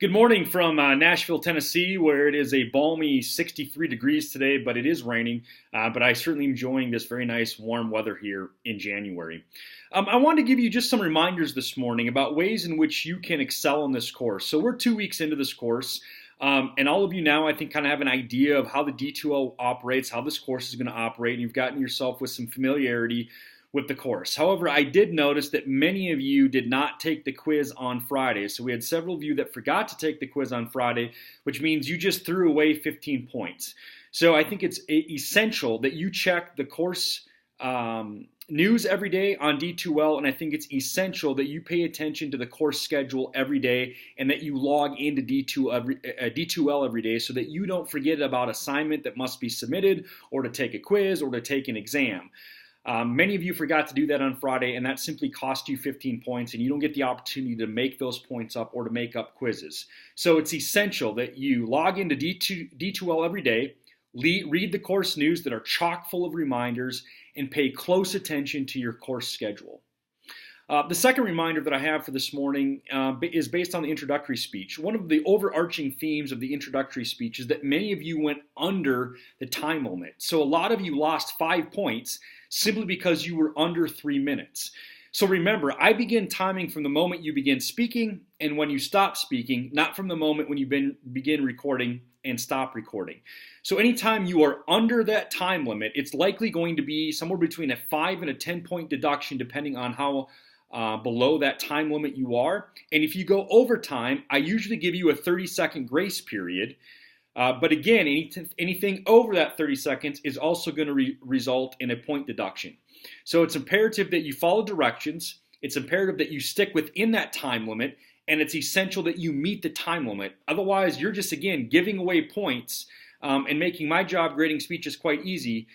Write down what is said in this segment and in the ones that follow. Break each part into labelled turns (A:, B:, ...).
A: Good morning from Nashville, Tennessee, where it is a balmy 63 degrees today, but it is raining. But I certainly am enjoying this very nice warm weather here in January. I wanted to give you just some reminders this morning about ways in which you can excel in this course. So we're 2 weeks into this course, and all of you now, I think, kind of have an idea of how the D2L operates, how this course is going to operate, and you've gotten yourself with some familiarity with the course. However, I did notice that many of you did not take the quiz on Friday. So we had several of you that forgot to take the quiz on Friday, which means you just threw away 15 points. So I think it's essential that you check the course news every day on D2L, and I think it's essential that you pay attention to the course schedule every day and that you log into D2L every day so that you don't forget about assignment that must be submitted or to take a quiz or to take an exam. Many of you forgot to do that on Friday, and that simply cost you 15 points, and you don't get the opportunity to make those points up or to make up quizzes. So it's essential that you log into D2L every day, read the course news that are chock full of reminders, and pay close attention to your course schedule. The second reminder that I have for this morning is based on the introductory speech. One of the overarching themes of the introductory speech is that many of you went under the time limit. So a lot of you lost 5 points simply because you were under 3 minutes. So remember, I begin timing from the moment you begin speaking and when you stop speaking, not from the moment when you begin recording and stop recording. So anytime you are under that time limit, it's likely going to be somewhere between a 5 and a 10-point deduction depending on how below that time limit you are. And if you go over time, I usually give you a 30-second grace period. But again, anything over that 30 seconds is also going to result in a point deduction. So it's imperative that you follow directions. It's imperative that you stick within that time limit. And it's essential that you meet the time limit. Otherwise, you're just, again, giving away points and making my job grading speeches quite easy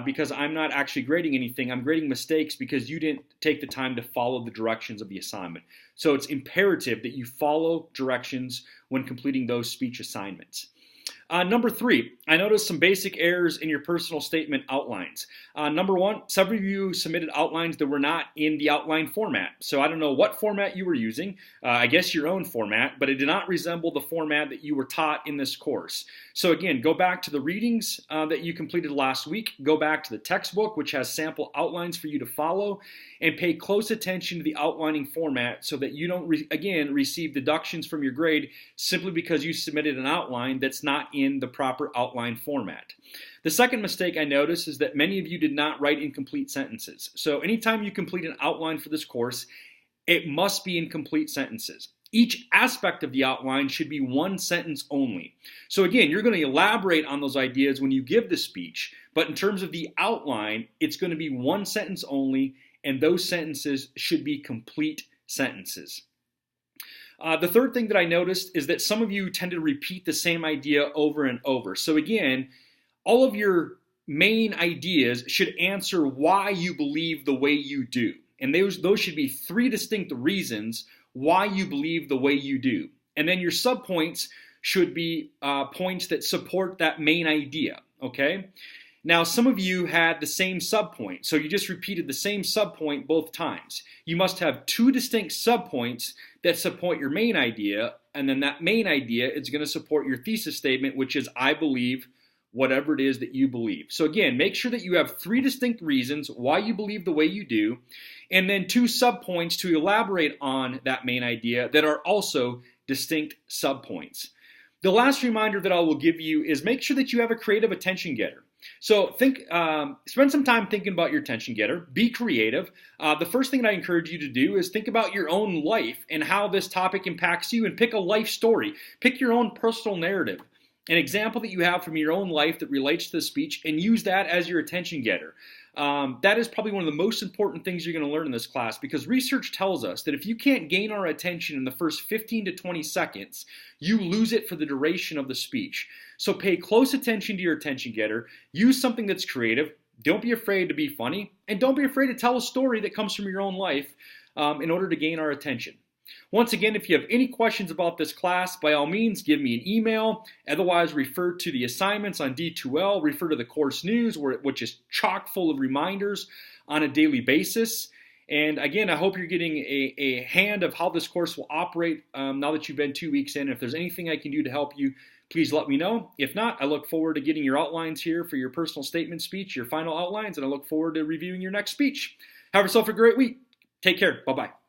A: because I'm not actually grading anything. I'm grading mistakes because you didn't take the time to follow the directions of the assignment. So it's imperative that you follow directions when completing those speech assignments. Number 3, I noticed some basic errors in your personal statement outlines. Number 1, several of you submitted outlines that were not in the outline format. So I don't know what format you were using, I guess your own format, but it did not resemble the format that you were taught in this course. So again, go back to the readings that you completed last week, go back to the textbook, which has sample outlines for you to follow, and pay close attention to the outlining format so that you don't, receive deductions from your grade simply because you submitted an outline that's not in the proper outline format. The second mistake I noticed is that many of you did not write incomplete sentences. So anytime you complete an outline for this course, it must be in complete sentences. Each aspect of the outline should be one sentence only. So again, you're going to elaborate on those ideas when you give the speech, but in terms of the outline, it's going to be one sentence only, and those sentences should be complete sentences. The third thing that I noticed is that some of you tend to repeat the same idea over and over. So again, all of your main ideas should answer why you believe the way you do. And those should be 3 distinct reasons why you believe the way you do. And then your subpoints should be points that support that main idea, okay? Now, some of you had the same subpoint, so you just repeated the same subpoint both times. You must have 2 distinct subpoints that support your main idea, and then that main idea is going to support your thesis statement, which is, I believe whatever it is that you believe. So again, make sure that you have 3 distinct reasons why you believe the way you do, and then 2 subpoints to elaborate on that main idea that are also distinct subpoints. The last reminder that I will give you is make sure that you have a creative attention getter. So spend some time thinking about your attention getter. Be creative. The first thing that I encourage you to do is think about your own life and how this topic impacts you, and pick a life story. Pick your own personal narrative, an example that you have from your own life that relates to the speech, and use that as your attention getter. That is probably one of the most important things you're going to learn in this class, because research tells us that if you can't gain our attention in the first 15 to 20 seconds, you lose it for the duration of the speech. So pay close attention to your attention getter, use something that's creative, don't be afraid to be funny, and don't be afraid to tell a story that comes from your own life in order to gain our attention. Once again, if you have any questions about this class, by all means, give me an email. Otherwise, refer to the assignments on D2L, refer to the course news, which is chock full of reminders on a daily basis. And again, I hope you're getting a hand of how this course will operate now that you've been 2 weeks in. If there's anything I can do to help you, please let me know. If not, I look forward to getting your outlines here for your personal statement speech, your final outlines, and I look forward to reviewing your next speech. Have yourself a great week. Take care. Bye-bye.